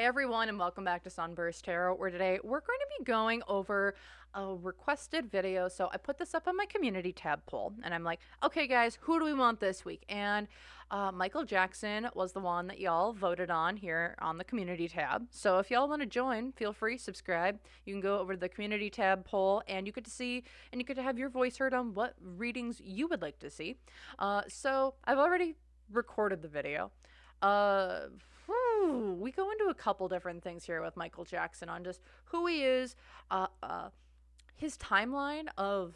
Hi everyone and welcome back to SunBurst Tarot, where today we're going to be going over a requested video. So I put this up on my community tab poll and I'm like, okay guys, who do we want this week? And Michael Jackson was the one that y'all voted on here on the community tab. So if y'all want to join, feel free, subscribe. You can go over to the community tab poll and you get to see and you get to have your voice heard on what readings you would like to see. So I've already recorded the video. We go into a couple different things here with Michael Jackson on just who he is, his timeline of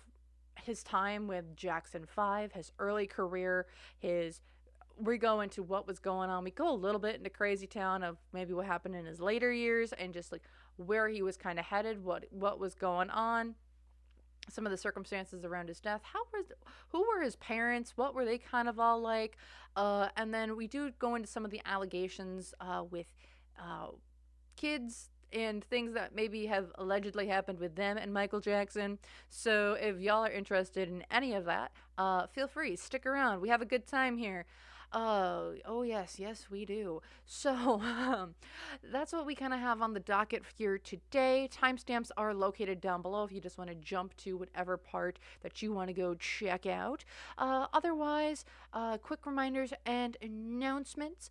his time with Jackson 5, his early career, his we go into what was going on. We go a little bit into Crazy Town of maybe what happened in his later years and just like where he was kind of headed, what was going on, some of the circumstances around his death. Who were his parents? What were they kind of all like? And then we do go into some of the allegations with kids and things that maybe have allegedly happened with them and Michael Jackson. So if y'all are interested in any of that, feel free, stick around. We have a good time here. Oh yes, we do. So that's what we kind of have on the docket here today. Timestamps are located down below if you just want to jump to whatever part that you want to go check out. Otherwise, quick reminders and announcements.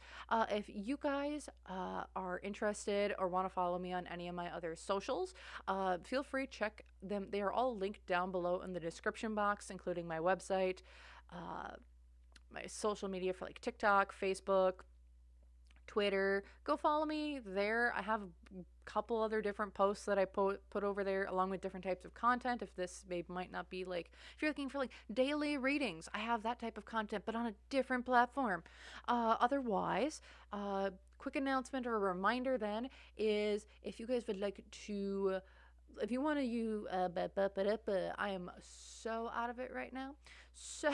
If you guys are interested or want to follow me on any of my other socials, feel free, check them. They are all linked down below in the description box, including my website, my social media for like TikTok, Facebook, Twitter. Go follow me there. I have a couple other different posts that I put over there along with different types of content. If this might not be like, if you're looking for like daily readings, I have that type of content, but on a different platform. Otherwise, quick announcement or a reminder then is if you guys would like to, if you want to use, I am so out of it right now. So,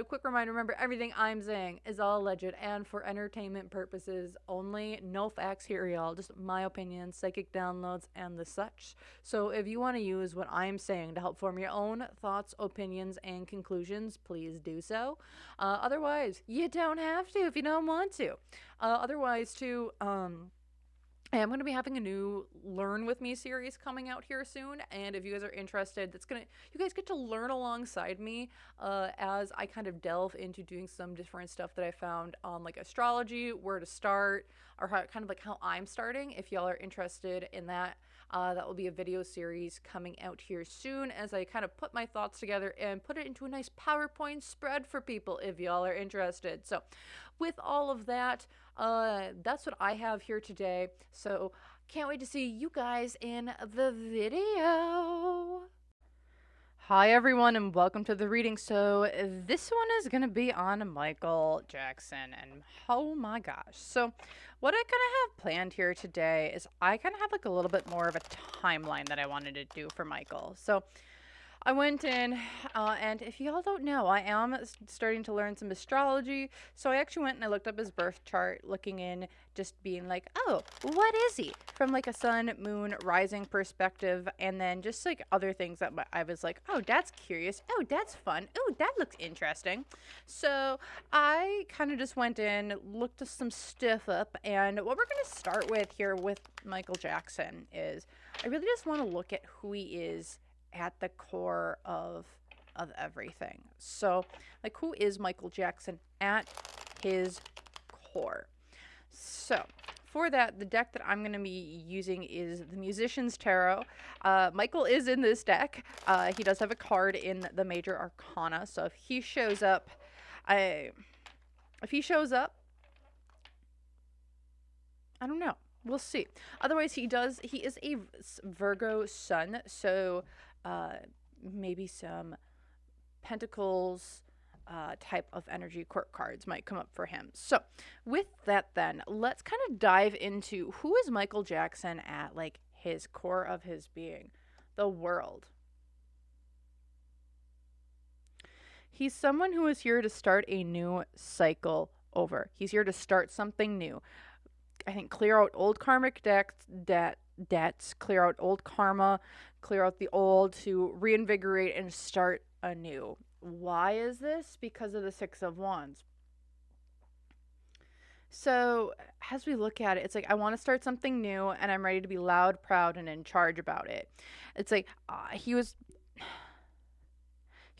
quick reminder, remember, everything I'm saying is all alleged and for entertainment purposes only. No facts here, y'all. Just my opinion, psychic downloads, and the such. So if you want to use what I'm saying to help form your own thoughts, opinions, and conclusions, please do so. Otherwise, you don't have to if you don't want to. Otherwise, too, I am going to be having a new Learn With Me series coming out here soon, and if you guys are interested, you guys get to learn alongside me as I kind of delve into doing some different stuff that I found on like astrology, where to start, or how I'm starting. If y'all are interested in that, that will be a video series coming out here soon as I kind of put my thoughts together and put it into a nice PowerPoint spread for people if y'all are interested. So with all of that, that's what I have here today. So can't wait to see you guys in the video. Hi everyone and welcome to the reading. So this one is going to be on Michael Jackson and oh my gosh. So what I kind of have planned here today is I kind of have like a little bit more of a timeline that I wanted to do for Michael. So I went in, and if y'all don't know, I am starting to learn some astrology. So I actually went and I looked up his birth chart, looking in, just being like, oh, what is he? From like a sun, moon, rising perspective, and then just like other things that I was like, oh, that's curious. Oh, that's fun. Oh, that looks interesting. So I kind of just went in, looked some stuff up, and what we're going to start with here with Michael Jackson is I really just want to look at who he is at the core of everything. So, like, who is Michael Jackson at his core? So, for that, the deck that I'm going to be using is the Musician's Tarot. Michael is in this deck. He does have a card in the Major Arcana. So, if he shows up, I don't know. We'll see. Otherwise, he is a Virgo sun, so maybe some Pentacles type of energy court cards might come up for him. So with that then, let's kind of dive into who is Michael Jackson at like his core of his being, the world. He's someone who is here to start a new cycle over. He's here to start something new. I think clear out old karmic debts, clear out old karma, clear out the old to reinvigorate and start anew. Why is this? Because of the Six of Wands. So, as we look at it, it's like I want to start something new and I'm ready to be loud, proud, and in charge about it. It's like he was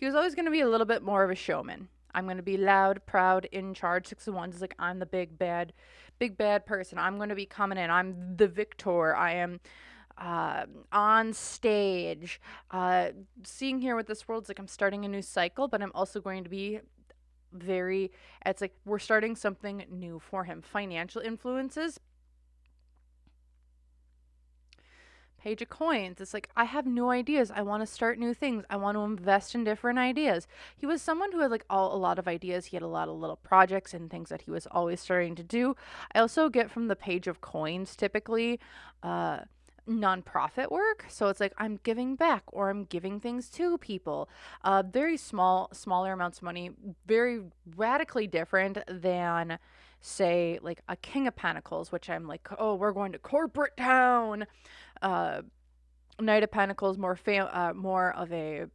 always going to be a little bit more of a showman. I'm going to be loud, proud, in charge. 6 of Wands is like I'm the big bad person. I'm going to be coming in. I'm the victor. I am on stage. Seeing here with this world, it's like I'm starting a new cycle, but I'm also going to be very, it's like we're starting something new for him. Financial influences. Page of Coins. It's like, I have new ideas. I want to start new things. I want to invest in different ideas. He was someone who had like a lot of ideas. He had a lot of little projects and things that he was always starting to do. I also get from the Page of Coins typically nonprofit work. So it's like I'm giving back or I'm giving things to people. Very smaller amounts of money, very radically different than say like a King of Pentacles, which I'm like, oh, we're going to corporate town. uh, Knight of Pentacles, more of a,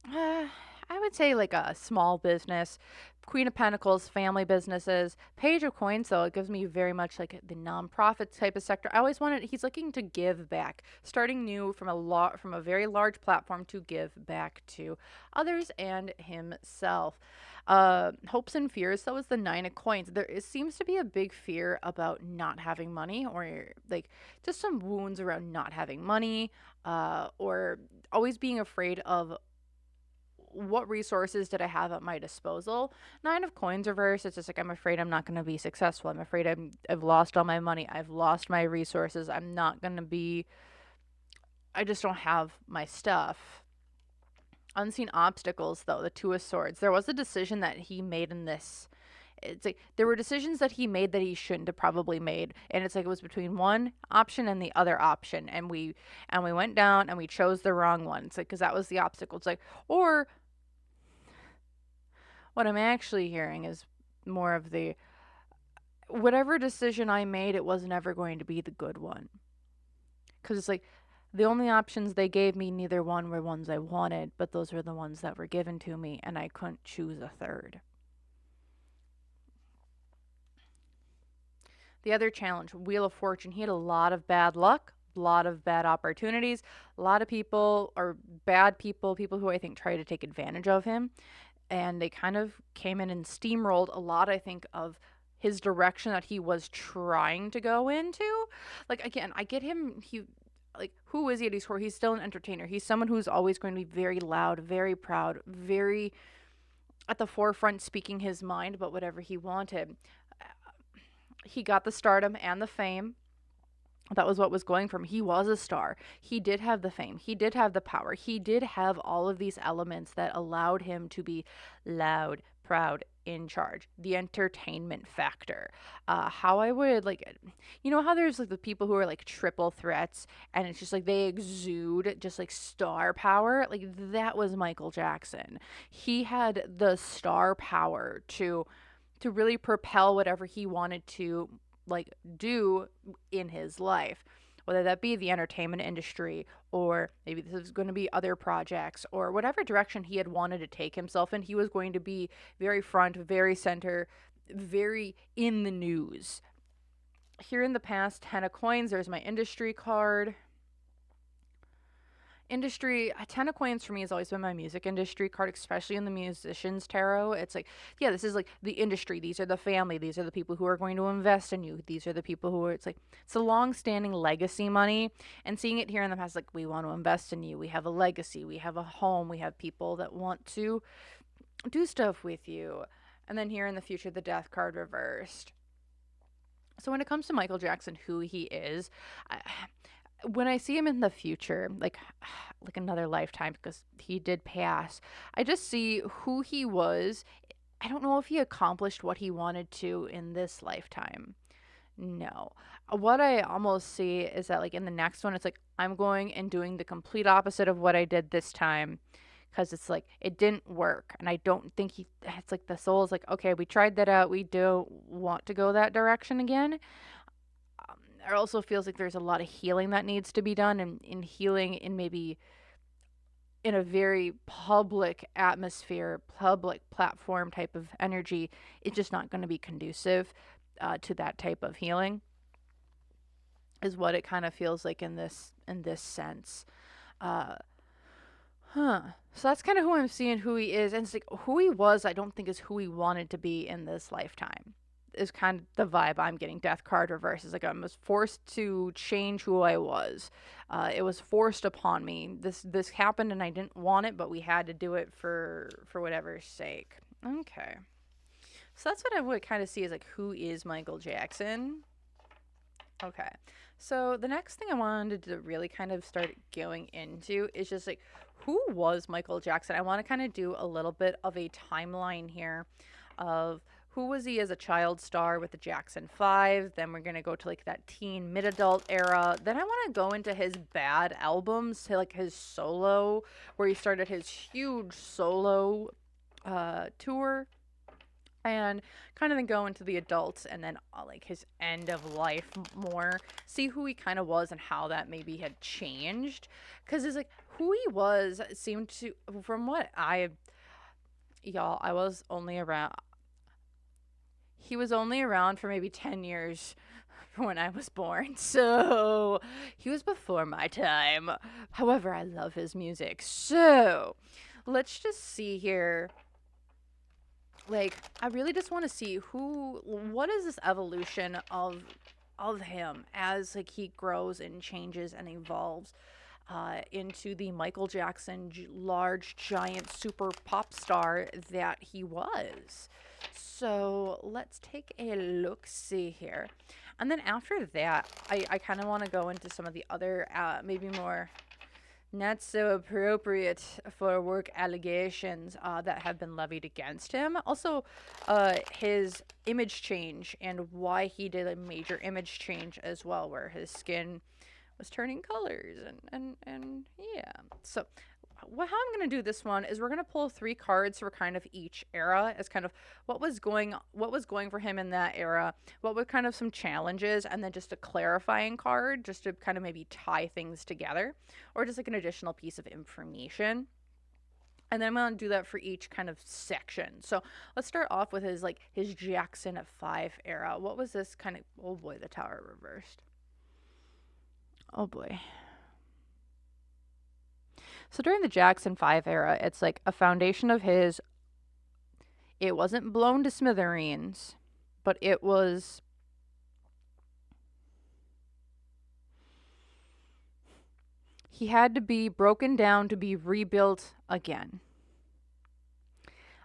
I would say like a small business. Queen of Pentacles, family businesses. Page of Coins, though, it gives me very much like the nonprofit type of sector. I always wanted. He's looking to give back, starting new from a very large platform to give back to others and himself. Hopes and fears. That was the 9 of Coins. Seems to be a big fear about not having money, or like just some wounds around not having money, or always being afraid of what resources did I have at my disposal. 9 of Coins reverse. It's just like I'm afraid I'm not going to be successful. I'm afraid I've lost all my money. I've lost my resources. I'm not going to be. I just don't have my stuff. Unseen obstacles, though, the 2 of Swords. There was a decision that he made in this. It's like there were decisions that he made that he shouldn't have probably made, and it's like it was between one option and the other option, and we went down and we chose the wrong one. It's like because that was the obstacle. It's like, or what I'm actually hearing is more of the whatever decision I made, it was never going to be the good one. Because it's like the only options they gave me, neither one were ones I wanted, but those were the ones that were given to me, and I couldn't choose a third. The other challenge, Wheel of Fortune, he had a lot of bad luck, a lot of bad opportunities, a lot of people, or bad people, people who I think try to take advantage of him. And they kind of came in and steamrolled a lot, I think, of his direction that he was trying to go into. Like, again, I get him. Like, who is he at his core? He's still an entertainer. He's someone who's always going to be very loud, very proud, very at the forefront, speaking his mind about whatever he wanted. He got the stardom and the fame. That was what was going for him. He was a star. He did have the fame. He did have the power. He did have all of these elements that allowed him to be loud, proud, in charge. The entertainment factor. How I would like, how there's like the people who are like triple threats and it's just like they exude just like star power. Like that was Michael Jackson. He had the star power to really propel whatever he wanted to like do in his life, whether that be the entertainment industry or maybe this is going to be other projects or whatever direction he had wanted to take himself in. He was going to be very front, very center, very in the news. Here in the past, 10 of Coins, there's my industry card. Industry, a 10 of Coins for me has always been my music industry card, especially in the musicians tarot. It's like, yeah, this is like the industry. These are the family. These are the people who are going to invest in you. These are the people who are, it's like, it's a long standing legacy money. And seeing it here in the past, like, we want to invest in you. We have a legacy. We have a home. We have people that want to do stuff with you. And then here in the future, the Death card reversed. So when it comes to Michael Jackson, who he is, when I see him in the future, like another lifetime, because he did pass, I just see who he was. I don't know if he accomplished what he wanted to in this lifetime. No. What I almost see is that, like, in the next one, it's like I'm going and doing the complete opposite of what I did this time. Because it's like it didn't work. And I don't think it's like the soul's like, okay, we tried that out. We don't want to go that direction again. It also feels like there's a lot of healing that needs to be done, and in healing in maybe in a very public atmosphere, public platform type of energy, it's just not going to be conducive to that type of healing. Is what it kind of feels like in this sense. Uh, huh. So that's kind of who I'm seeing, who he is, and it's like who he was. I don't think is who he wanted to be in this lifetime. Is kind of the vibe I'm getting. Death card reverse is like I was forced to change who I was. It was forced upon me. This happened and I didn't want it, but we had to do it for whatever's sake. Okay, so that's what I would kind of see as like who is Michael Jackson. Okay, so the next thing I wanted to really kind of start going into is just like who was Michael Jackson. I want to kind of do a little bit of a timeline here of who was he as a child star with the Jackson 5. Then we're going to go to like that teen mid-adult era. Then I want to go into his bad albums, to like his solo, where he started his huge solo tour, and kind of then go into the adults and then like his end of life more, see who he kind of was and how that maybe had changed, because it's like who he was seemed to, from what I was only around, he was only around for maybe 10 years when I was born, so he was before my time. However, I love his music. So let's just see here. Like, I really just want to see what is this evolution of him as like he grows and changes and evolves into the Michael Jackson large giant super pop star that he was. So let's take a look see here. And then after that, I kind of want to go into some of the other maybe more not so appropriate for work allegations that have been levied against him. Also, his image change and why he did a major image change as well, where his skin was turning colors and yeah. So how I'm going to do this one is we're going to pull 3 cards for kind of each era as kind of what was going for him in that era, what were kind of some challenges, and then just a clarifying card just to kind of maybe tie things together, or just like an additional piece of information. And then I'm going to do that for each kind of section. So let's start off with his Jackson 5 era. What was this kind of, oh boy, the tower reversed. Oh boy. So during the Jackson 5 era, it's like a foundation of his, it wasn't blown to smithereens, but it was, he had to be broken down to be rebuilt again.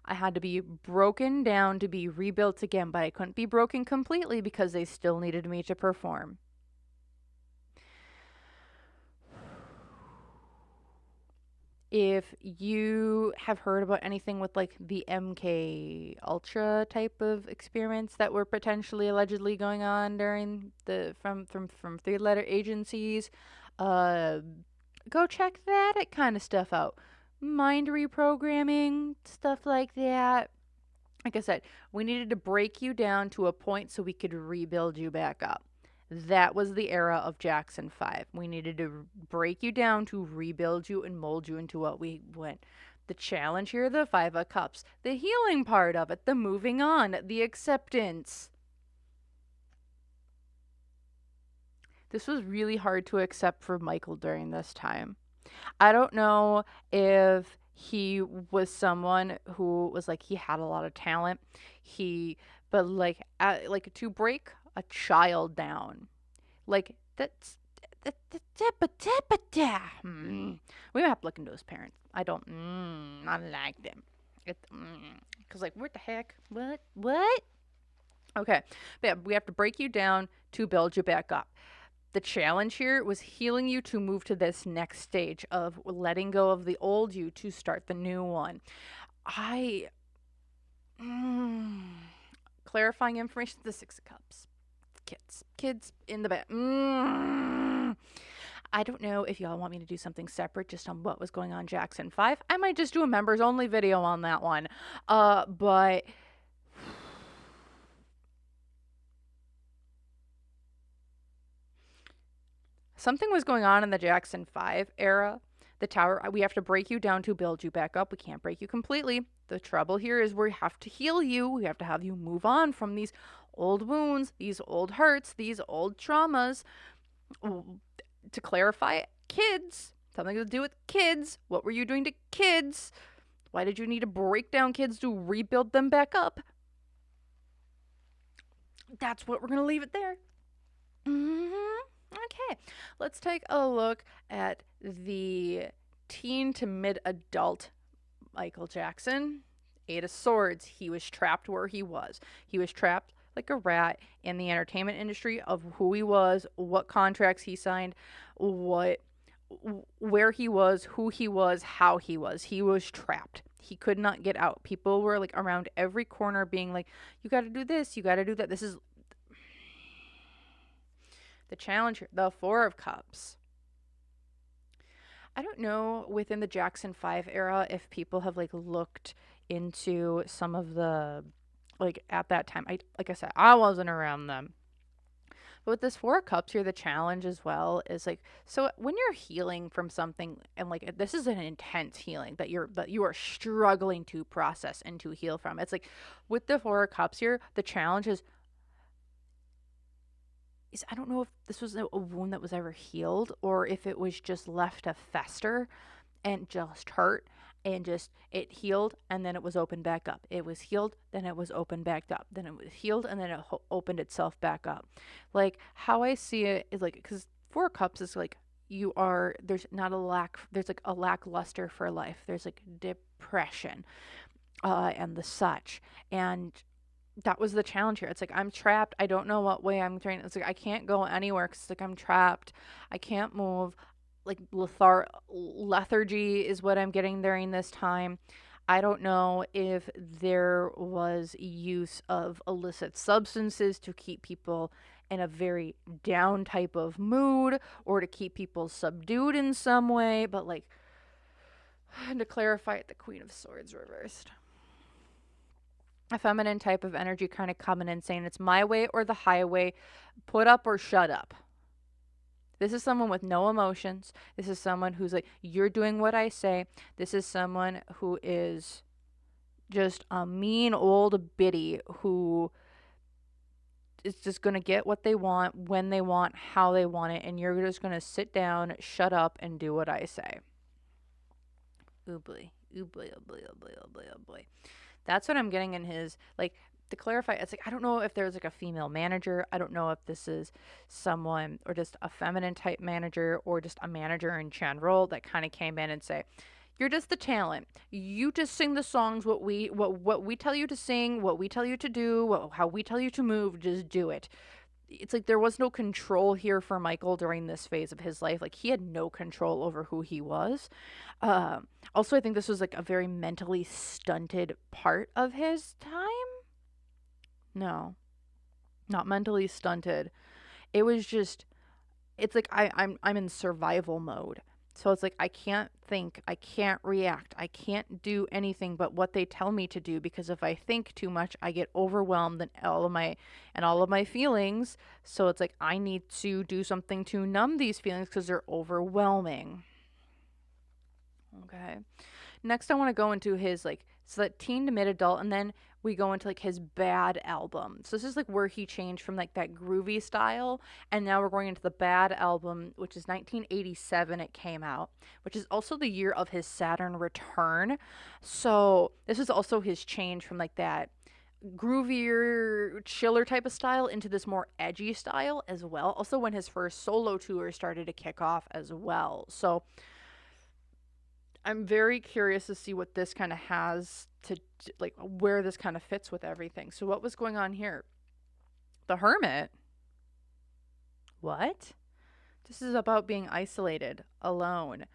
I had to be broken down to be rebuilt again, but I couldn't be broken completely because they still needed me to perform. If you have heard about anything with like the MK Ultra type of experiments that were potentially allegedly going on during the from 3-letter agencies, go check that kind of stuff out. Mind reprogramming, stuff like that. Like I said, we needed to break you down to a point so we could rebuild you back up. That was the era of Jackson 5. We needed to break you down to rebuild you and mold you into what we went. The challenge here, the 5 of Cups, the healing part of it, the moving on, the acceptance. This was really hard to accept for Michael during this time. I don't know if he was someone who was like, he had a lot of talent. But like to break a child down, like that's we have to look into his parents. I don't like them. Cause like what the heck? What? Okay, but yeah, we have to break you down to build you back up. The challenge here was healing you to move to this next stage of letting go of the old you to start the new one. Clarifying information, the 6 of Cups. Kids in the back. I don't know if y'all want me to do something separate just on what was going on Jackson 5. I might just do a members only video on that one. But something was going on in the Jackson 5 era The tower, we have to break you down to build you back up. We can't break you completely. The trouble here is we have to heal you. We have to have you move on from these old wounds, these old hurts, these old traumas. To clarify, kids, something to do with kids. What were you doing to kids? Why did you need to break down kids to rebuild them back up? That's what we're going to leave it there. Okay, let's take a look at the teen to mid-adult Michael Jackson. 8 of Swords. He was trapped where he was. He was trapped like a rat in the entertainment industry of who he was, what contracts he signed, where he was, who he was, how he was. He was trapped. He could not get out. People were like around every corner being like, you got to do this, you got to do that. This is the challenge here. The 4 of Cups. I don't know within the Jackson 5 era if people have like looked into some of the, like at that time. Like I said, I wasn't around them. But with this 4 of Cups here, the challenge as well is like, so when you're healing from something, and like this is an intense healing that you are struggling to process and to heal from. It's like with the 4 of Cups here, the challenge is I don't know if this was a wound that was ever healed or if it was just left to fester and just hurt and just it healed and then it was opened back up. It was healed, then it was opened back up. Then it was healed and then it opened itself back up. Like how I see it is like, because 4 of Cups is like there's not a lack, there's like a lackluster for life. There's like depression and the such. And that was the challenge here. It's like I'm trapped. I don't know what way I'm trying. It's like I can't go anywhere because like I'm trapped. I can't move. Like lethargy is what I'm getting during this time. I don't know if there was use of illicit substances to keep people in a very down type of mood or to keep people subdued in some way. But like to clarify it, the Queen of Swords reversed. A feminine type of energy kind of coming in saying it's my way or the highway, put up or shut up. This is someone with no emotions. This is someone who's like, you're doing what I say. This is someone who is just a mean old biddy who is just going to get what they want, when they want, how they want it, and you're just going to sit down, shut up, and do what I say. Ooh boy, ooh boy, oh boy, oh boy, oh boy, oh boy. That's what I'm getting in his, like, to clarify, it's like, I don't know if there's like a female manager. I don't know if this is someone or just a feminine type manager or just a manager in general that kind of came in and say, you're just the talent. You just sing the songs, what we tell you to sing, what we tell you to do, how we tell you to move, just do it. It's like there was no control here for Michael during this phase of his life. Like he had no control over who he was. Also, I think this was like a very mentally stunted part of his time. No, not mentally stunted. It was just, it's like I'm in survival mode. So it's like I can't think, I can't react, I can't do anything but what they tell me to do, because if I think too much, I get overwhelmed and all of my feelings. So it's like I need to do something to numb these feelings because they're overwhelming. Okay. Next I want to go into his like, so that teen to mid adult, and then we go into like his bad album. So this is like where he changed from like that groovy style, and now we're going into the bad album, which is 1987 it came out, which is also the year of his Saturn return. So this is also his change from like that groovier, chiller type of style into this more edgy style as well. Also when his first solo tour started to kick off as well. So I'm very curious to see what this kind of has to, like, where this kind of fits with everything. So what was going on here? The Hermit? What? This is about being isolated, alone,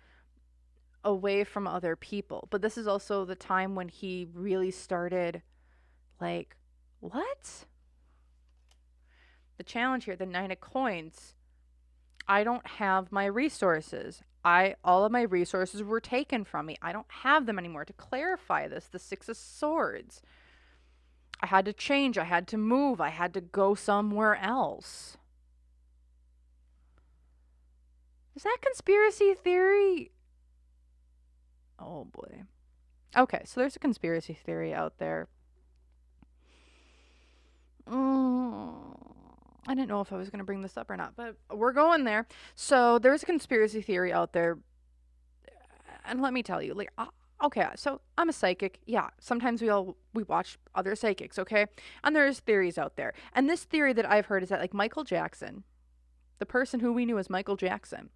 away from other people. But this is also the time when he really started, like, what? The challenge here, the 9 of Coins. I don't have my resources. All of my resources were taken from me. I don't have them anymore. To clarify this, the 6 of Swords. I had to change. I had to move. I had to go somewhere else. Is that conspiracy theory? Oh boy. Okay, so there's a conspiracy theory out there. I didn't know if I was going to bring this up or not, but we're going there. So there's a conspiracy theory out there, and let me tell you, like, okay, so I'm a psychic. Yeah, sometimes we watch other psychics, okay, and there's theories out there, and this theory that I've heard is that like Michael Jackson, the person who we knew as Michael Jackson,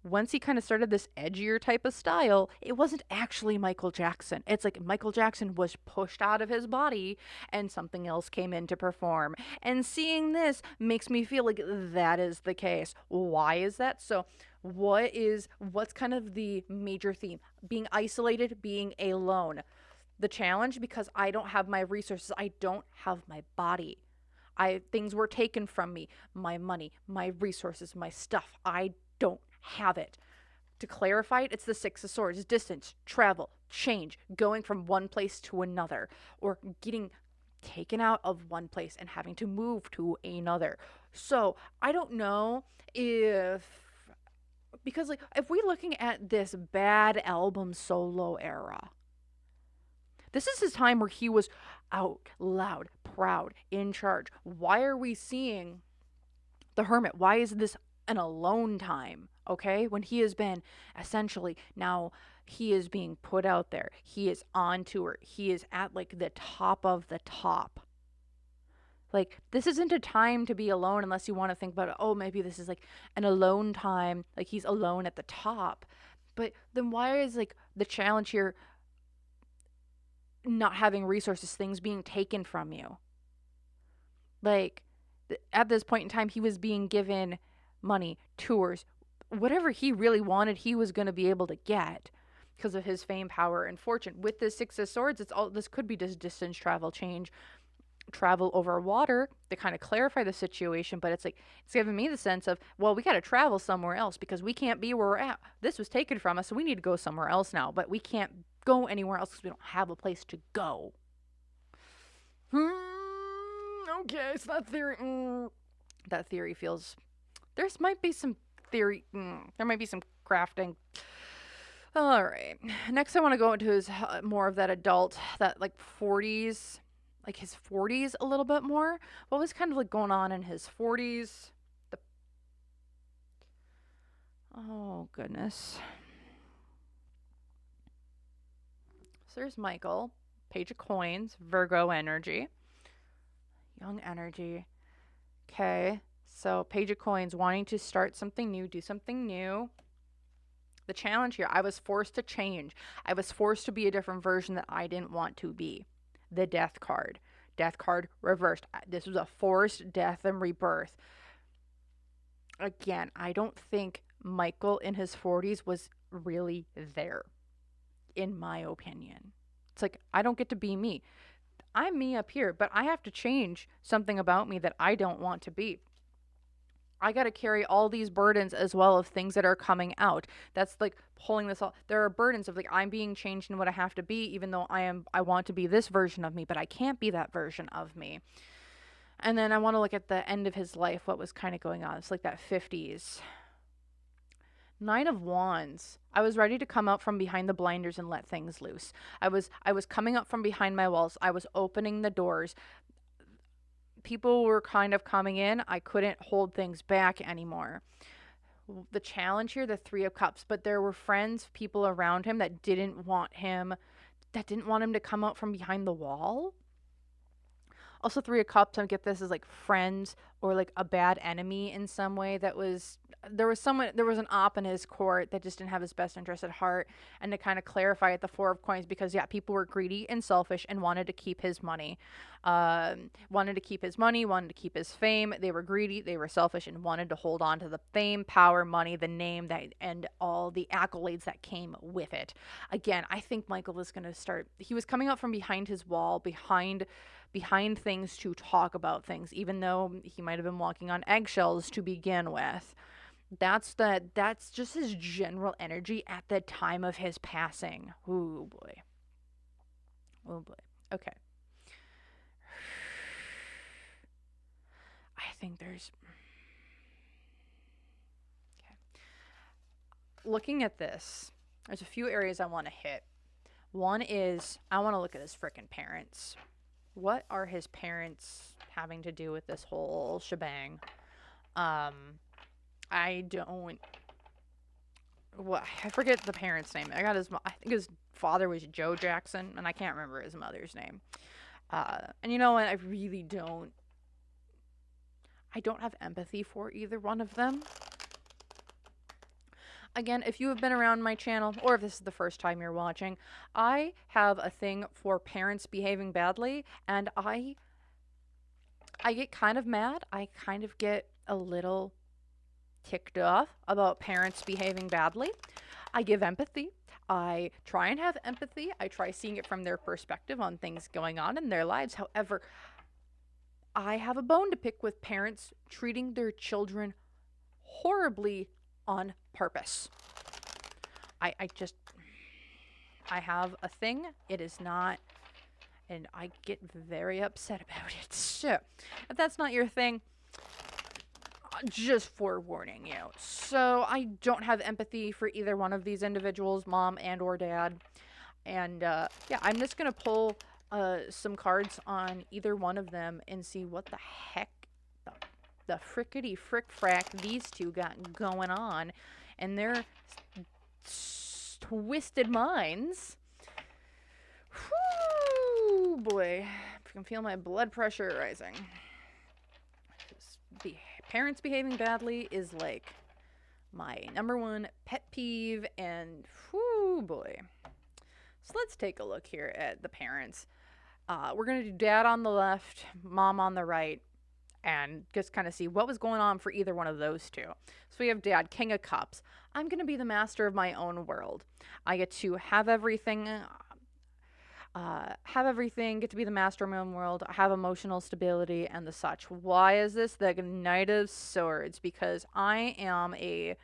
once he kind of started this edgier type of style, it wasn't actually Michael Jackson. It's like Michael Jackson was pushed out of his body and something else came in to perform. And seeing this makes me feel like that is the case. Why is that? So, what's kind of the major theme? Being isolated, being alone. The challenge because I don't have my resources, I don't have my body. Things were taken from me, my money, my resources, my stuff. I don't have it. To clarify it, it's the Six of Swords: distance, travel, change, going from one place to another, or getting taken out of one place and having to move to another. So I don't know if, because like if we're looking at this bad album solo era, this is his time where he was out loud, proud, in charge. Why are we seeing the hermit? Why is this an alone time? Okay, when he has been essentially, now he is being put out there, he is on tour, he is at like the top of the top. Like, this isn't a time to be alone unless you want to think about it. Oh, maybe this is like an alone time, like he's alone at the top. But then why is like the challenge here not having resources, things being taken from you? Like, at this point in time, he was being given money, tours, whatever he really wanted, he was going to be able to get because of his fame, power, and fortune. With the Six of Swords, it's all, this could be just distance, travel, change, travel over water to kind of clarify the situation. But it's like, it's giving me the sense of, well, we got to travel somewhere else because we can't be where we're at. This was taken from us, so we need to go somewhere else now. But we can't go anywhere else because we don't have a place to go. Okay, so that theory, that theory feels, there's might be some theory, there might be some crafting. All right, next I want to go into his more of that adult, that like 40s, like his 40s a little bit more. What was kind of like going on in his 40s? Oh goodness. So there's Michael, Page of Coins, Virgo energy, young energy. Okay, so Page of Coins, wanting to start something new, do something new. The challenge here, I was forced to change. I was forced to be a different version that I didn't want to be. The Death card. Death card reversed. This was a forced death and rebirth. Again, I don't think Michael in his 40s was really there, in my opinion. It's like, I don't get to be me. I'm me up here, but I have to change something about me that I don't want to be. I got to carry all these burdens as well of things that are coming out. That's like pulling this all. There are burdens of like, I'm being changed in what I have to be, even though I want to be this version of me, but I can't be that version of me. And then I want to look at the end of his life, what was kind of going on. It's like that 50s. Nine of Wands. I was ready to come out from behind the blinders and let things loose. I was coming up from behind my walls. I was opening the doors. People were kind of coming in. I couldn't hold things back anymore. The challenge here, the Three of Cups, but there were friends, people around him that didn't want him to come out from behind the wall. Also, Three of Cups, I get this as like friends or like a bad enemy in some way. There was an op in his court that just didn't have his best interest at heart. And to kind of clarify it, the Four of Coins, because yeah, people were greedy and selfish and wanted to keep his money. Wanted to keep his fame. They were greedy, they were selfish, and wanted to hold on to the fame, power, money, the name, that and all the accolades that came with it. Again, I think Michael was going to start, he was coming up from behind his wall, behind things to talk about things, even though he might have been walking on eggshells to begin with. That's just his general energy at the time of his passing. Oh boy. Oh boy. Okay. I think there's, okay. Looking at this, There's a few areas I want to hit. One is I want to look at his frickin' parents. What are his parents having to do with this whole shebang? Um, I don't. What I forget the parents' name. I think his father was Joe Jackson, and I can't remember his mother's name. And you know what? I really don't. I don't have empathy for either one of them. Again, if you have been around my channel, or if this is the first time you're watching, I have a thing for parents behaving badly, and I get kind of mad. I kind of get a little ticked off about parents behaving badly. I give empathy. I try and have empathy. I try seeing it from their perspective on things going on in their lives. However, I have a bone to pick with parents treating their children horribly on purpose. I have a thing. It is not, and I get very upset about it. So, if that's not your thing, just forewarning you. So, I don't have empathy for either one of these individuals, mom and or dad. And yeah, I'm just gonna pull some cards on either one of them and see what the heck the frickety frick frack these two got going on and their twisted minds. Whoo, boy. I can feel my blood pressure rising. The parents behaving badly is like my number one pet peeve, and whoo, boy. So let's take a look here at the parents. We're going to do dad on the left, mom on the right, and just kind of see what was going on for either one of those two. So we have dad, King of Cups. I'm going to be the master of my own world. I get to have everything, get to be the master of my own world, have emotional stability and the such. Why is this? The Knight of Swords, because I am a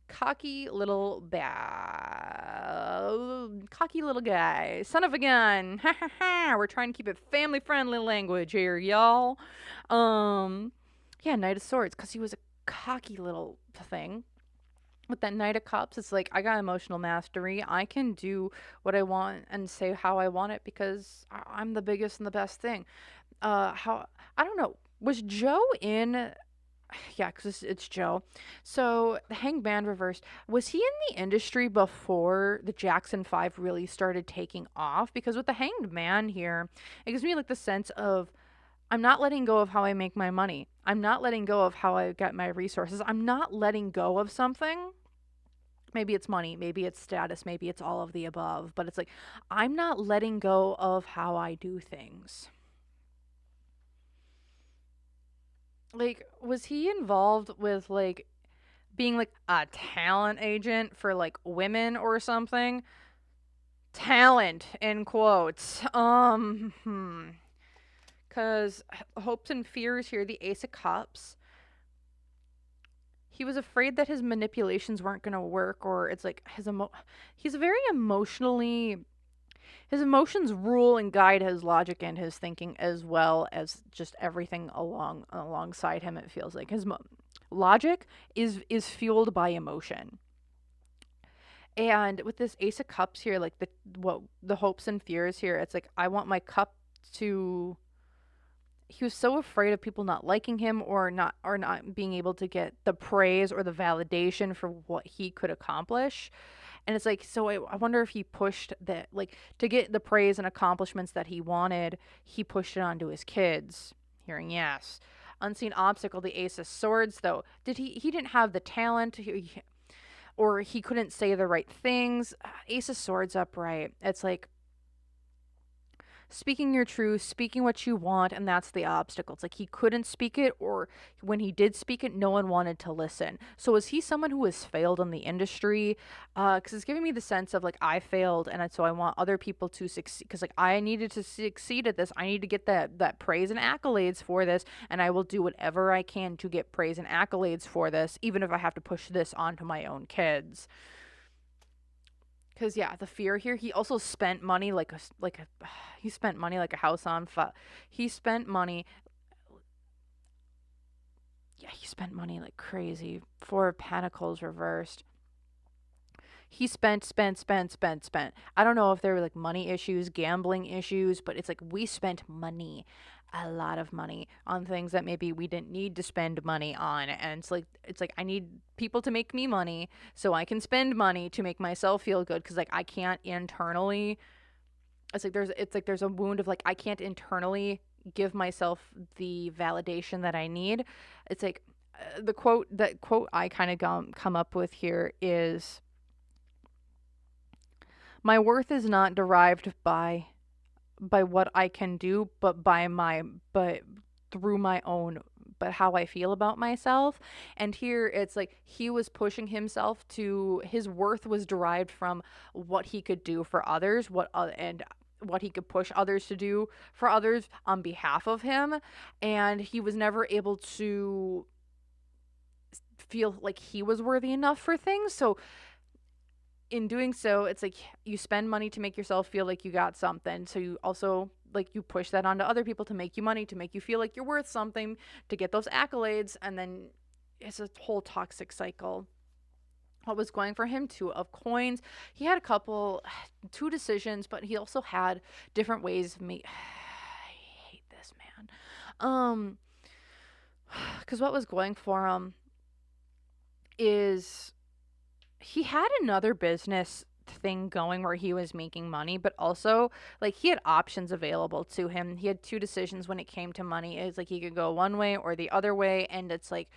cocky little guy, son of a gun. Ha ha ha. We're trying to keep it family friendly language here, y'all. Yeah, Knight of Swords, because he was a cocky little thing. With that Knight of Cups, it's like I got emotional mastery. I can do what I want and say how I want it because I'm the biggest and the best thing. How I don't know. Was Joe in? Yeah, because it's Joe. So the Hanged Man reversed. Was he in the industry before the Jackson 5 really started taking off? Because with the Hanged Man here, it gives me like the sense of I'm not letting go of how I make my money. I'm not letting go of how I get my resources. I'm not letting go of something. Maybe it's money, maybe it's status, maybe it's all of the above. But it's like, I'm not letting go of how I do things. Like, was he involved with, like, being, like, a talent agent for, like, women or something? Talent, in quotes. Because hopes and fears here, the Ace of Cups. He was afraid that his manipulations weren't going to work, or it's like he's very emotionally. His emotions rule and guide his logic and his thinking, as well as just everything alongside him. It feels like his logic is fueled by emotion. And with this Ace of Cups here, like the hopes and fears here, it's like I want my cup to. He was so afraid of people not liking him or not being able to get the praise or the validation for what he could accomplish. And it's like, so I wonder if he pushed that, like, to get the praise and accomplishments that he wanted, he pushed it onto his kids. Hearing yes. Unseen obstacle, the Ace of Swords, though. He didn't have the talent, or he couldn't say the right things. Ace of Swords upright. It's like, speaking your truth, speaking what you want, and that's the obstacle. It's like he couldn't speak it, or when he did speak it, no one wanted to listen. So is he someone who has failed in the industry? Because it's giving me the sense of like I failed, and so I want other people to succeed. Because like I needed to succeed at this, I need to get that praise and accolades for this, and I will do whatever I can to get praise and accolades for this, even if I have to push this onto my own kids. Because yeah, the fear here. He also spent money he spent money like a house on fire. He spent money. Yeah, he spent money like crazy. Four of Pentacles reversed. he spent. I don't know if there were like money issues, gambling issues, but it's like we spent money, a lot of money on things that maybe we didn't need to spend money on. And it's like I need people to make me money so I can spend money to make myself feel good, cuz like I can't internally, it's like there's a wound of like I can't internally give myself the validation that I need. It's like the quote I kind of come up with here is, my worth is not derived by what I can do, but through my own, but how I feel about myself. And here it's like he was pushing himself to, his worth was derived from what he could do for others, and what he could push others to do for others on behalf of him, and he was never able to feel like he was worthy enough for things. So in doing so, it's like you spend money to make yourself feel like you got something. So you also like you push that onto other people to make you money, to make you feel like you're worth something, to get those accolades, and then it's a whole toxic cycle. What was going for him? Two of coins. He had two decisions, but he also had different ways of me. I hate this man. Because what was going for him is he had another business thing going where he was making money, but also like he had options available to him. He had two decisions when it came to money. It's like he could go one way or the other way, and it's like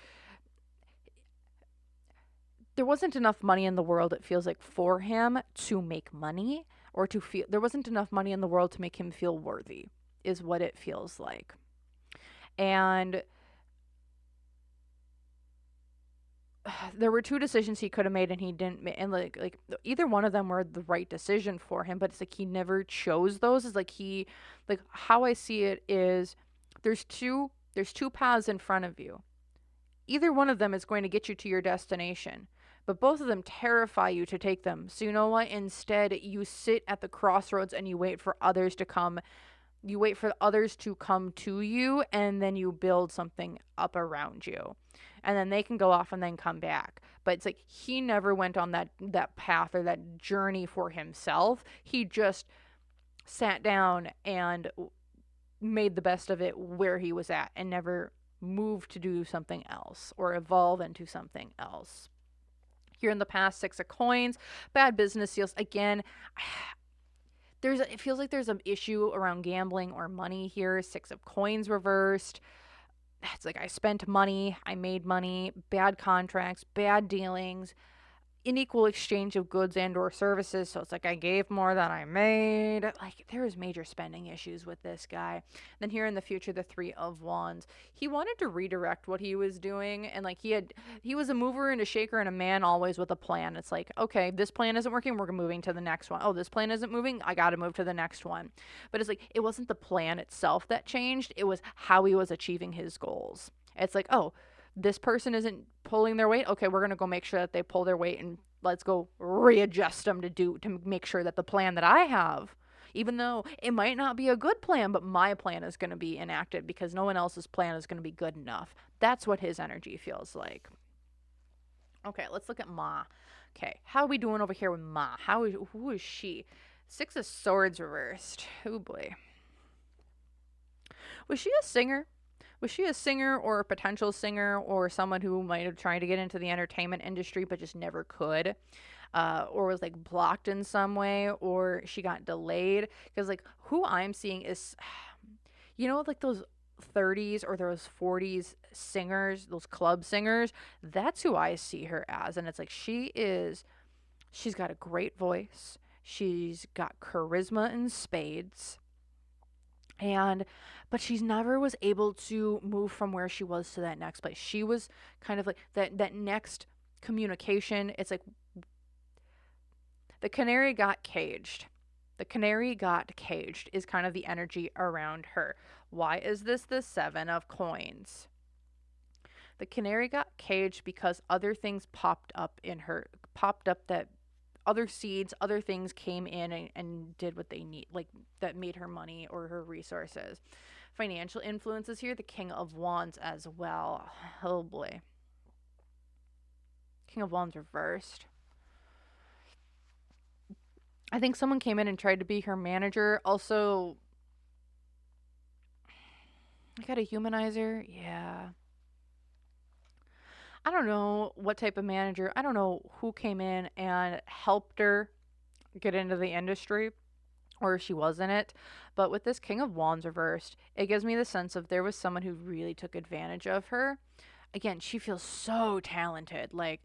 there wasn't enough money in the world, it feels like, for him to make money, or to feel there wasn't enough money in the world to make him feel worthy, is what it feels like. And there were two decisions he could have made and he didn't and like either one of them were the right decision for him, but it's like he never chose those. Is like he like how I see it is there's two paths in front of you. Either one of them is going to get you to your destination, but both of them terrify you to take them. So you know what? Instead, you sit at the crossroads and you wait for others to come. You wait for others to come to you, and then you build something up around you. And then they can go off and then come back. But it's like he never went on that path or that journey for himself. He just sat down and made the best of it where he was at, and never moved to do something else or evolve into something else. Here in the past, Six of Coins, bad business deals. Again, it feels like there's an issue around gambling or money here. Six of Coins reversed. It's like I spent money, I made money, bad contracts, bad dealings, unequal exchange of goods and or services. So it's like I gave more than I made. Like there is major spending issues with this guy. Then here in the future, the Three of Wands. He wanted to redirect what he was doing, and like he was a mover and a shaker and a man always with a plan. It's like, okay, this plan isn't working, we're moving to the next one. Oh, this plan isn't moving, I got to move to the next one. But it's like it wasn't the plan itself that changed, it was how he was achieving his goals. It's like, oh, this person isn't pulling their weight. Okay, we're going to go make sure that they pull their weight, and let's go readjust them to make sure that the plan that I have, even though it might not be a good plan, but my plan is going to be enacted because no one else's plan is going to be good enough. That's what his energy feels like. Okay, let's look at Ma. Okay, how are we doing over here with Ma? Who is she? Six of Swords reversed. Oh boy. Was she a singer? Was she a singer or a potential singer, or someone who might have tried to get into the entertainment industry but just never could? Or was like blocked in some way, or she got delayed? Because like who I'm seeing is, like those 30s or those 40s singers, those club singers, that's who I see her as. And it's like she's got a great voice. She's got charisma in spades. And but she's never was able to move from where she was to that next place. She was kind of like that next communication. It's like the canary got caged. The canary got caged is kind of the energy around her. Why is this the Seven of Coins? The canary got caged because other things popped up that other seeds, other things came in and did what they need, like that made her money or her resources. Financial influences here, the King of Wands as well. Oh boy. King of Wands reversed. I think someone came in and tried to be her manager. Also, I got a humanizer. Yeah. I don't know what type of manager. I don't know who came in and helped her get into the industry or if she was in it. But with this King of Wands reversed, it gives me the sense of there was someone who really took advantage of her. Again, she feels so talented. Like,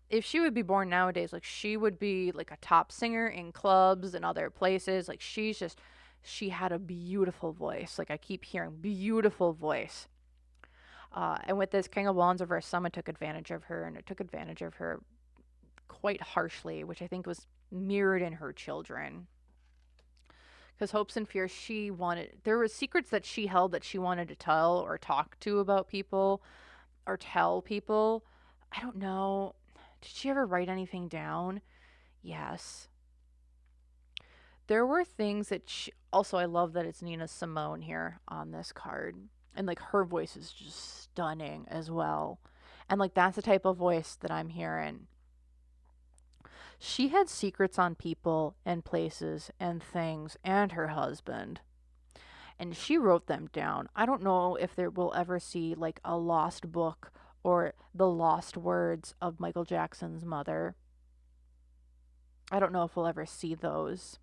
if she would be born nowadays, like, she would be like a top singer in clubs and other places. Like, she had a beautiful voice. Like, I keep hearing beautiful voice. And with this King of Wands reversed, someone took advantage of her, and it took advantage of her quite harshly, which I think was mirrored in her children. Because hopes and fears, there were secrets that she held that she wanted to tell or talk to about people or tell people. I don't know. Did she ever write anything down? Yes. There were things that also, I love that it's Nina Simone here on this card. And like her voice is just stunning as well. And like that's the type of voice that I'm hearing. She had secrets on people and places and things and her husband. And she wrote them down. I don't know if there will ever see like a lost book or the lost words of Michael Jackson's mother. I don't know if we'll ever see those,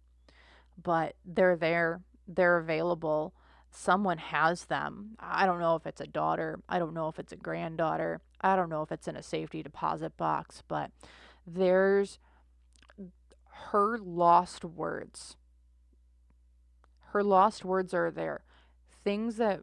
but they're there. They're available. Someone has them. I don't know if it's a daughter. I don't know if it's a granddaughter. I don't know if it's in a safety deposit box, but there's her lost words. Her lost words are there. Things that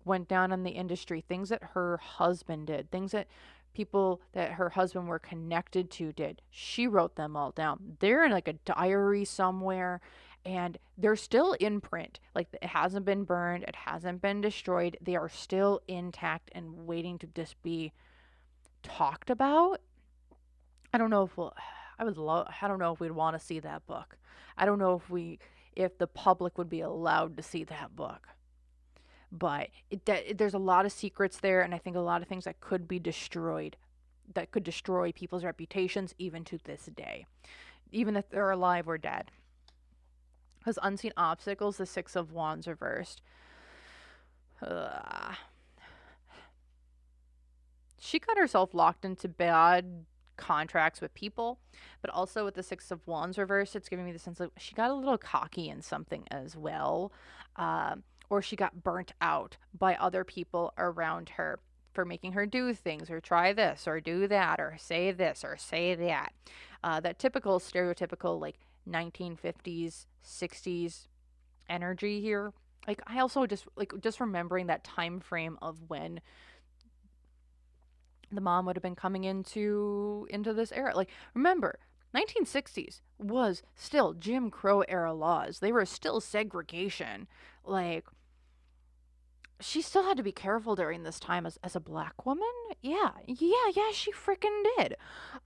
went down in the industry, things that her husband did, things that people that her husband were connected to did. She wrote them all down. They're in like a diary somewhere and they're still in print. Like it hasn't been burned, it hasn't been destroyed. They are still intact and waiting to just be talked about. I don't know if we'll I don't know if we'd want to see that book. I don't know if the public would be allowed to see that book. But there's a lot of secrets there, and I think a lot of things that could be destroyed, that could destroy people's reputations even to this day, even if they're alive or dead. Because unseen obstacles, the Six of Wands reversed. She got herself locked into bad contracts with people, but also with the Six of Wands reversed, it's giving me the sense of she got a little cocky in something as well. Or she got burnt out by other people around her for making her do things or try this or do that or say this or say that. That typical stereotypical like 1950s, 60s energy here. Like I also just remembering that time frame of when the mom would have been coming into this era. Like remember, 1960s was still Jim Crow era laws. They were still segregation. Like she still had to be careful during this time as a black woman. Yeah, she freaking did.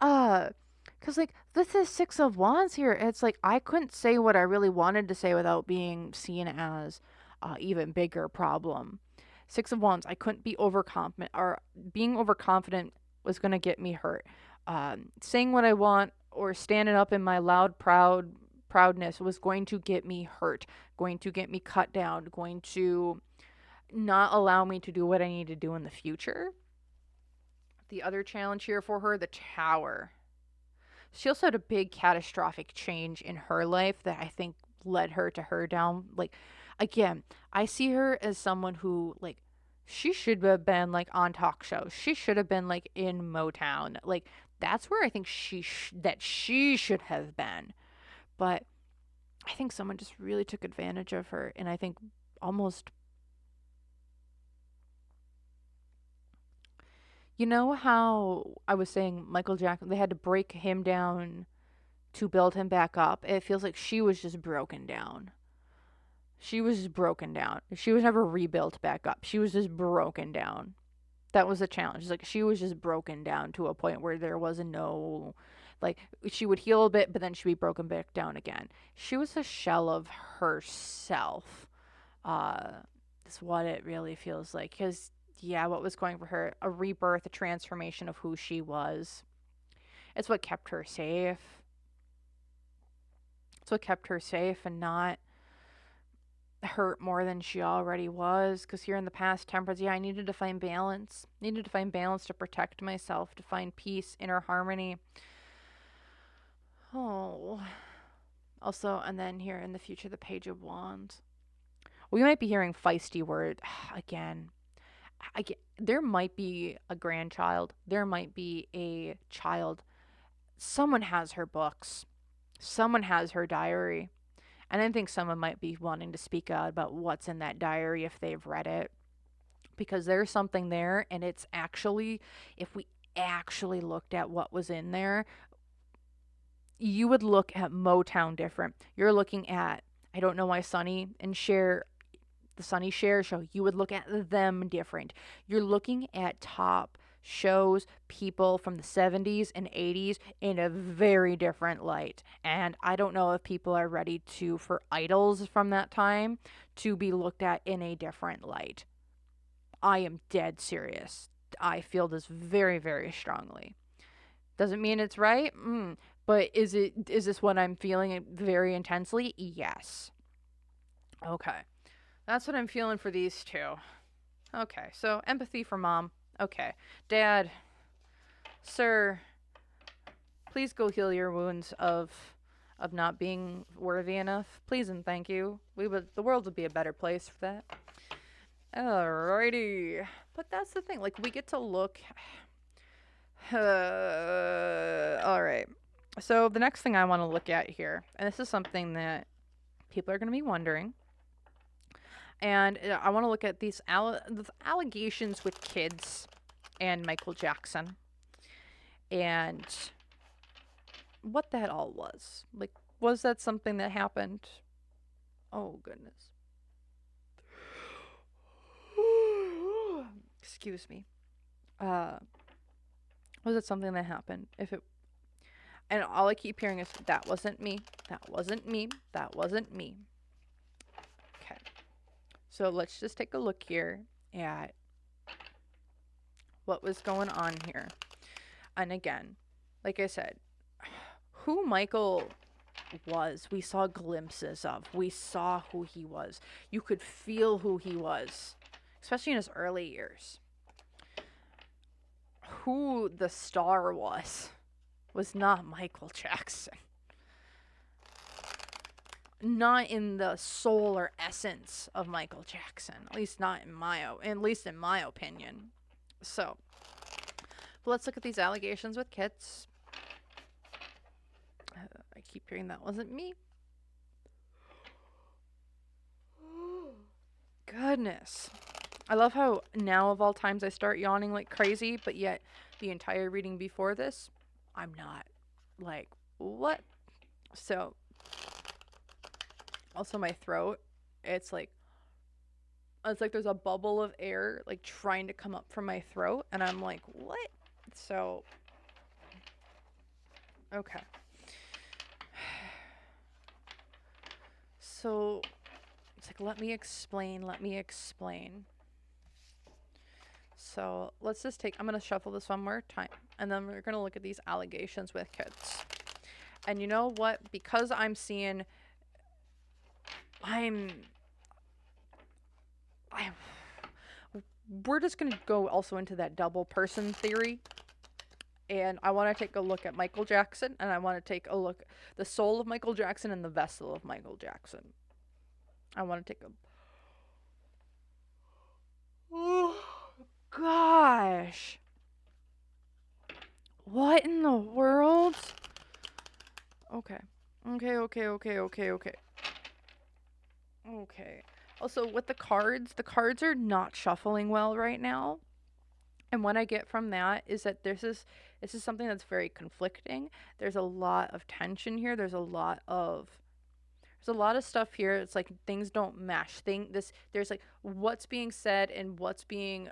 Cause like this is Six of Wands here. It's like I couldn't say what I really wanted to say without being seen as even bigger problem. Six of Wands, I couldn't be overconfident, or being overconfident was gonna get me hurt. Saying what I want or standing up in my loud proudness was going to get me hurt, going to get me cut down, going to not allow me to do what I need to do in the future. The other challenge here for her, the Tower. She also had a big catastrophic change in her life that I think led her to her down. Like, again, I see her as someone who, like, she should have been, like, on talk shows. She should have been, like, in Motown. Like, that's where I think she should have been. But I think someone just really took advantage of her. And I think almost, you know how I was saying Michael Jackson, they had to break him down to build him back up. It feels like she was just broken down. She was just broken down. She was never rebuilt back up. She was just broken down. That was the challenge. Like she was just broken down to a point where there was no, like she would heal a bit, but then she'd be broken back down again. She was a shell of herself. That's what it really feels like. Because yeah, what was going for her? A rebirth, a transformation of who she was. It's what kept her safe. That's what kept her safe and not hurt more than she already was. Because here in the past, Temperance, yeah, I needed to find balance. Needed to find balance to protect myself, to find peace, inner harmony. Oh. Also, and then here in the future, the Page of Wands. We might be hearing feisty word again. There might be a grandchild. There might be a child. Someone has her books. Someone has her diary. And I think someone might be wanting to speak out about what's in that diary if they've read it. Because there's something there, and it's actually, if we actually looked at what was in there, you would look at Motown different. You're looking at, I don't know why Sonny and Cher, the Sonny Cher show, you would look at them different. You're looking at top shows, people from the 70s and 80s in a very different light. And I don't know if people are ready for idols from that time to be looked at in a different light. I am dead serious. I feel this very, very strongly. Doesn't mean it's right, but is this what I'm feeling very intensely? Yes. Okay. That's what I'm feeling for these two. Okay, so empathy for mom. Okay. Dad, sir, please go heal your wounds of not being worthy enough. Please and thank you. The world would be a better place for that. Alrighty. But that's the thing. Like, we get to look. Alright. So the next thing I want to look at here, and this is something that people are going to be wondering, and I want to look at these allegations with kids and Michael Jackson, and what that all was. Like, was that something that happened? Oh, goodness. Excuse me. Was it something that happened? And all I keep hearing is, that wasn't me. That wasn't me. That wasn't me. Okay. So let's just take a look here at what was going on here. And again, like I said, who Michael was, we saw glimpses of. We saw who he was. You could feel who he was, especially in his early years. Who the star was not Michael Jackson. Not in the soul or essence of Michael Jackson. At least in my opinion. So, let's look at these allegations with kids. I keep hearing that wasn't me. Goodness. I love how now of all times I start yawning like crazy, but yet the entire reading before this, I'm not. Like, what? So, also my throat, it's like there's a bubble of air like trying to come up from my throat, and I'm like, what? So, okay. So, it's like, let me explain. So, let's just I'm going to shuffle this one more time, and then we're going to look at these allegations with kids. And you know what? Because I'm seeing, we're just going to go also into that double person theory. And I want to take a look at Michael Jackson, and I want to take a look at the soul of Michael Jackson and the vessel of Michael Jackson. I want to take a... Oh, gosh. What in the world? Okay. Okay. Also, with the cards are not shuffling well right now. And what I get from that is that this is something that's very conflicting. There's a lot of tension here. There's a lot of stuff here. It's like things don't mesh. There's like what's being said and what's been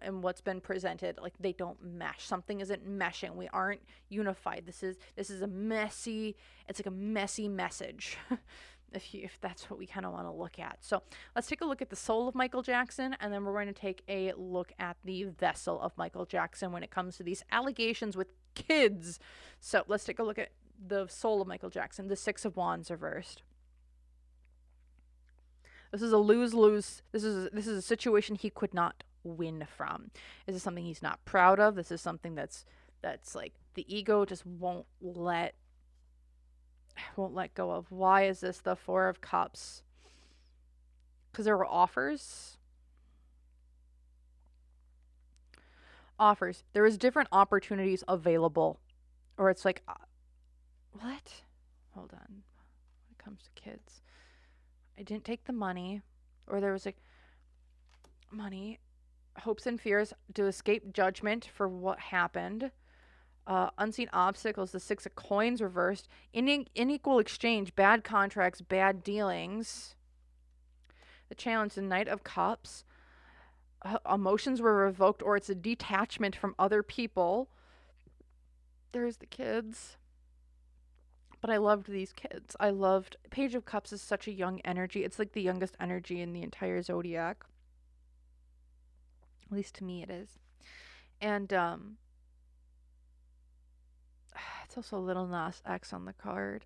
presented. Like, they don't mesh. Something isn't meshing. We aren't unified. This is a messy. It's like a messy message. If that's what we kind of want to look at. So let's take a look at the soul of Michael Jackson, and then we're going to take a look at the vessel of Michael Jackson when it comes to these allegations with kids. So let's take a look at the soul of Michael Jackson, the Six of Wands reversed. This is a lose-lose. This is a situation he could not win from. This is something he's not proud of. This is something that's like the ego just won't let go of. Why is this the Four of Cups? Because there were offers. Offers. There was different opportunities available. Or it's like, what? Hold on. When it comes to kids, I didn't take the money. Or there was like, money, hopes and fears to escape judgment for what happened. Unseen obstacles, the Six of Coins reversed. Unequal exchange, bad contracts, bad dealings. The challenge, the Knight of Cups. Emotions were revoked, or it's a detachment from other people. There's the kids. But I loved these kids. I loved Page of Cups is such a young energy. It's like the youngest energy in the entire zodiac. At least to me it is. And it's also Little Nas X on the card.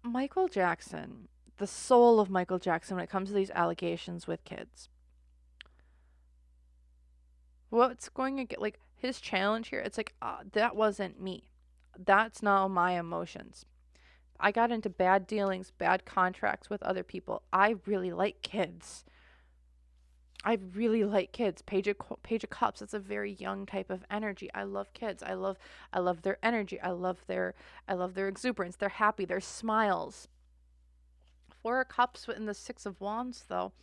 Michael Jackson, the soul of Michael Jackson when it comes to these allegations with kids. What's going to get, like, his challenge here? It's like, that wasn't me. That's not my emotions. I got into bad dealings, bad contracts with other people. I really like kids. Page of Cups. It's a very young type of energy. I love kids. I love their energy. I love their exuberance. They're happy. Their smiles. Four of Cups in the Six of Wands, though.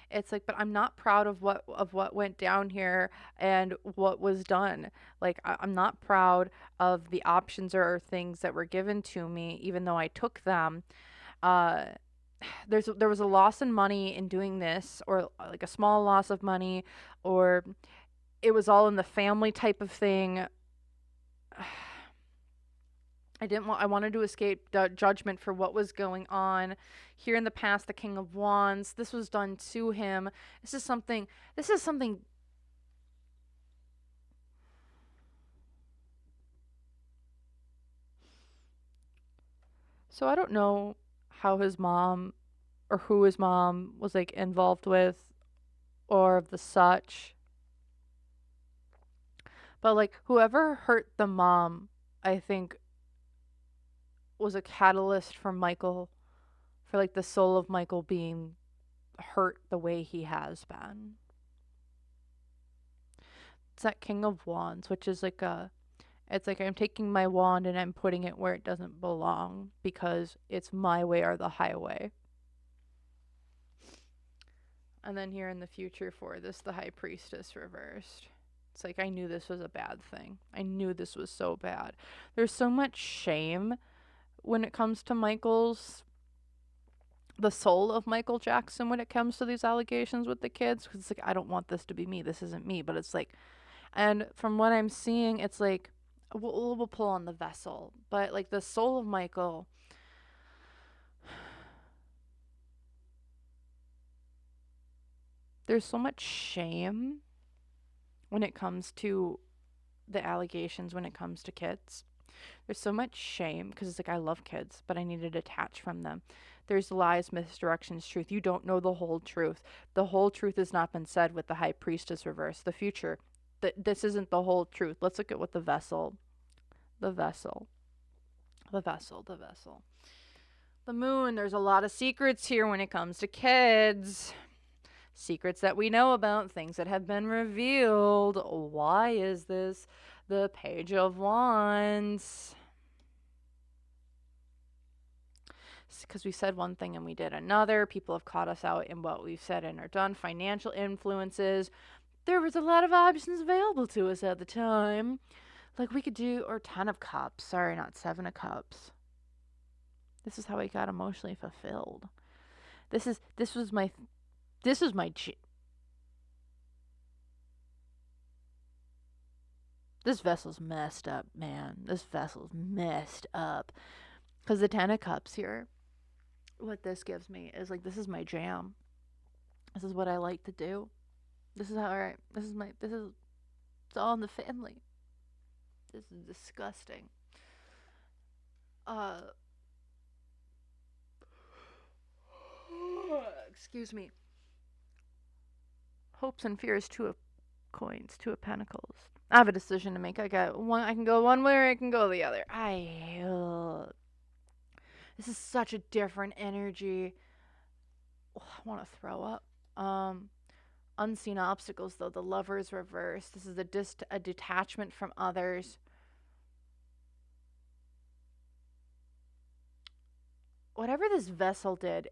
It's like, but I'm not proud of what went down here and what was done. Like, I'm not proud of the options or things that were given to me, even though I took them. There was a loss in money in doing this, or like a small loss of money, or it was all in the family type of thing. I wanted to escape judgment for what was going on. Here in the past, the King of Wands, this was done to him. This is something. So I don't know how his mom or who his mom was like involved with or of the such. But like whoever hurt the mom, I think was a catalyst for Michael, for like the soul of Michael being hurt the way he has been. It's that King of Wands, which is like it's like I'm taking my wand and I'm putting it where it doesn't belong because it's my way or the highway. And then here in the future for this, the High Priestess reversed. It's like I knew this was a bad thing. I knew this was so bad. There's so much shame when it comes to the soul of Michael Jackson when it comes to these allegations with the kids. Because it's like, I don't want this to be me. This isn't me. But it's like, and from what I'm seeing, it's like, we'll pull on the vessel. But like the soul of Michael, there's so much shame when it comes to the allegations when it comes to kids. There's so much shame because it's like I love kids, but I need to detach from them. There's lies, misdirections, truth. You don't know the whole truth. The whole truth has not been said with the High Priestess reverse. The future. This isn't the whole truth. Let's look at what the vessel. The moon. There's a lot of secrets here when it comes to kids. Secrets that we know about, things that have been revealed. Why is this the Page of Wands? Because we said one thing and we did another. People have caught us out in what we've said and are done. Financial influences. There was a lot of options available to us at the time. Like we could do, or 10 of Cups. Sorry, not 7 of Cups. This is how I got emotionally fulfilled. This was my this vessel's messed up, man. This vessel's messed up. Because the 10 of Cups here, what this gives me is like, this is my jam. This is what I like to do. This is it's all in the family. This is disgusting. uh excuse me, hopes and fears, two of coins, two of pentacles. I have a decision to make. I got one. I can go one way or I can go the other. This is such a different energy. Oh, I want to throw up. Unseen obstacles, though. The Lover's reverse. This is a detachment from others. Whatever this vessel did,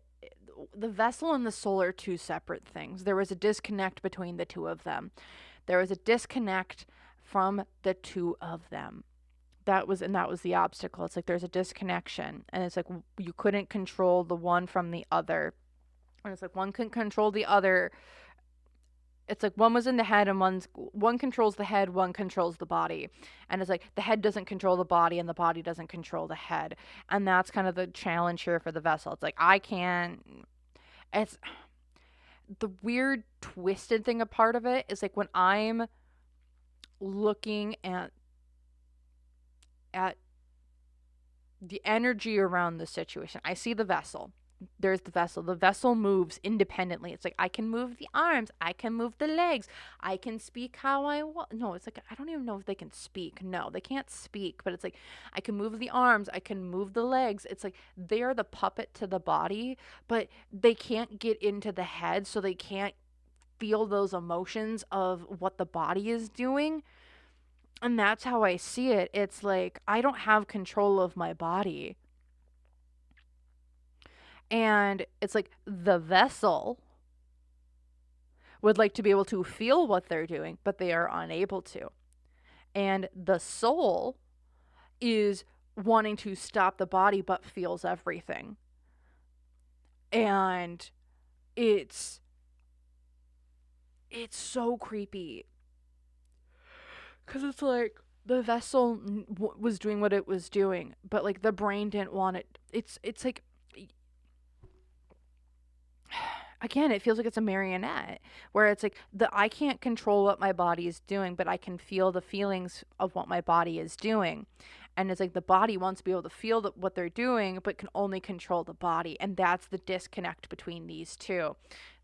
the vessel and the soul are two separate things. There was a disconnect between the two of them. There was a disconnect from the two of them. That was the obstacle. It's like there's a disconnection, and it's like you couldn't control the one from the other. And it's like one couldn't control the other. It's like one was in the head and one controls the head, one controls the body. And it's like the head doesn't control the body and the body doesn't control the head. And that's kind of the challenge here for the vessel. It's like I can't. It's the weird twisted thing. A part of it is like when I'm looking at the energy around the situation, I see the vessel. There's the vessel. The vessel moves independently. It's like I can move the arms, I can move the legs, I can speak how I want. No, it's like I don't even know if they can speak. No, they can't speak, but it's like I can move the arms, I can move the legs. It's like they are the puppet to the body, but they can't get into the head, so they can't feel those emotions of what the body is doing. And that's how I see it. It's like I don't have control of my body. And it's like the vessel would like to be able to feel what they're doing, but they are unable to. And the soul is wanting to stop the body, but feels everything. And it's so creepy. Because it's like the vessel was doing what it was doing, but like the brain didn't want it. It's like again, it feels like it's a marionette where it's like I can't control what my body is doing, but I can feel the feelings of what my body is doing. And it's like the body wants to be able to feel what they're doing, but can only control the body. And that's the disconnect between these two.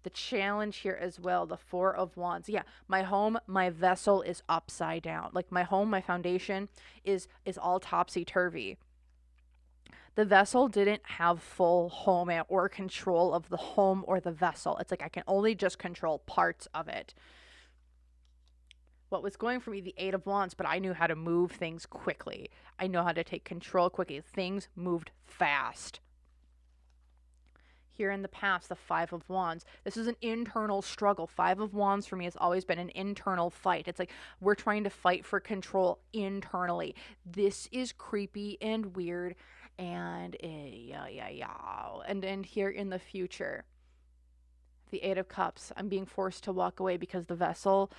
The challenge here as well, the Four of Wands. Yeah, my home, my vessel is upside down. Like my home, my foundation is all topsy-turvy. The vessel didn't have full home or control of the home or the vessel. It's like I can only just control parts of it. What was going for me, the Eight of Wands, but I knew how to move things quickly. I know how to take control quickly. Things moved fast. Here in the past, the Five of Wands. This is an internal struggle. Five of Wands for me has always been an internal fight. It's like we're trying to fight for control internally. This is creepy and weird. And and here in the future, the Eight of Cups, I'm being forced to walk away because the vessel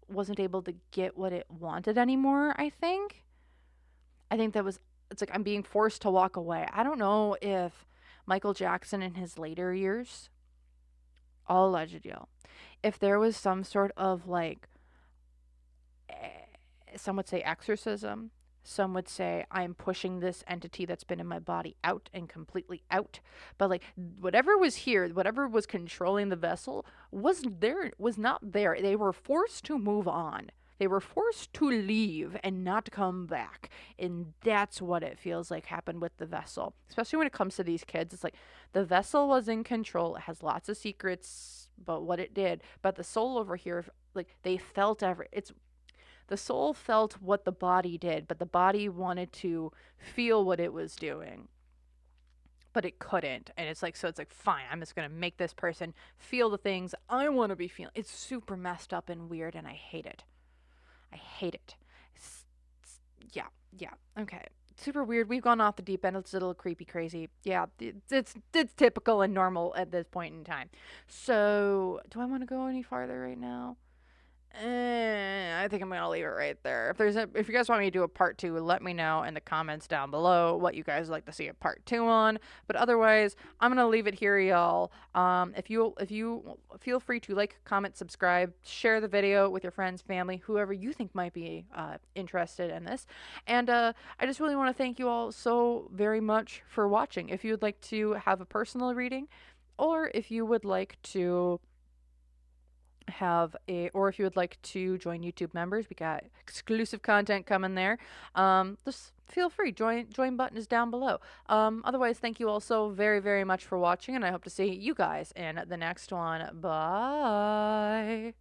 wasn't able to get what it wanted anymore. I think it's like I'm being forced to walk away. I don't know if Michael Jackson in his later years, all alleged, if there was some sort of like, some would say exorcism. Some would say I'm pushing this entity that's been in my body out and completely out. But like whatever was here, whatever was controlling the vessel was not there. They were forced to move on. They were forced to leave and not come back. And that's what it feels like happened with the vessel. Especially when it comes to these kids. It's like the vessel was in control. It has lots of secrets about what it did. But the soul over here, like they felt the soul felt what the body did, but the body wanted to feel what it was doing. But it couldn't. And it's like, so it's like, fine, I'm just going to make this person feel the things I want to be feeling. It's super messed up and weird, and I hate it. I hate it. Yeah. Okay. Super weird. We've gone off the deep end. It's a little creepy, crazy. Yeah, it's typical and normal at this point in time. So, do I want to go any farther right now? I think I'm gonna leave it right there. If you guys want me to do a part two, let me know in the comments down below what you guys like to see a part two on. But otherwise, I'm gonna leave it here, y'all. If you feel free to like, comment, subscribe, share the video with your friends, family, whoever you think might be interested in this. And I just really want to thank you all so very much for watching. If you would like to have a personal reading, or if you would like to or if you would like to join YouTube members, we got exclusive content coming there. Just feel free, join button is down below. Otherwise, thank you all so very, very much for watching, and I hope to see you guys in the next one. Bye.